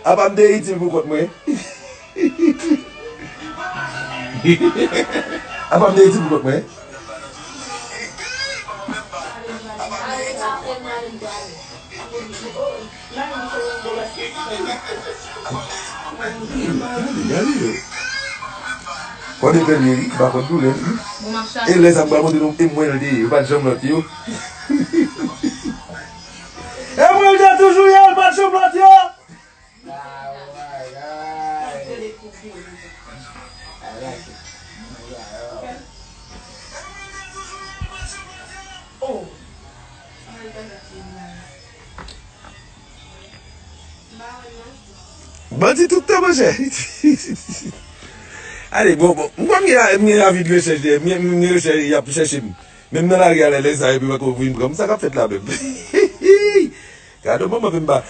Abam de itim pou kot mwen. Abam de itim pou kot mwen. Kwa de pen yeri, bakon tou le. E les am ba mwen de mwen de, yon bat jom lot yo. E mwen de toujou yon bat jom lot yo. Bandi tout le manger. Allez, bon, moi, j'ai envie de rechercher, il y a plus chercher. Même dans la guerre, les gens, ils peuvent ouvrir comme ça, qu'a fait là, même. Car donc, moi, je ne vais pas.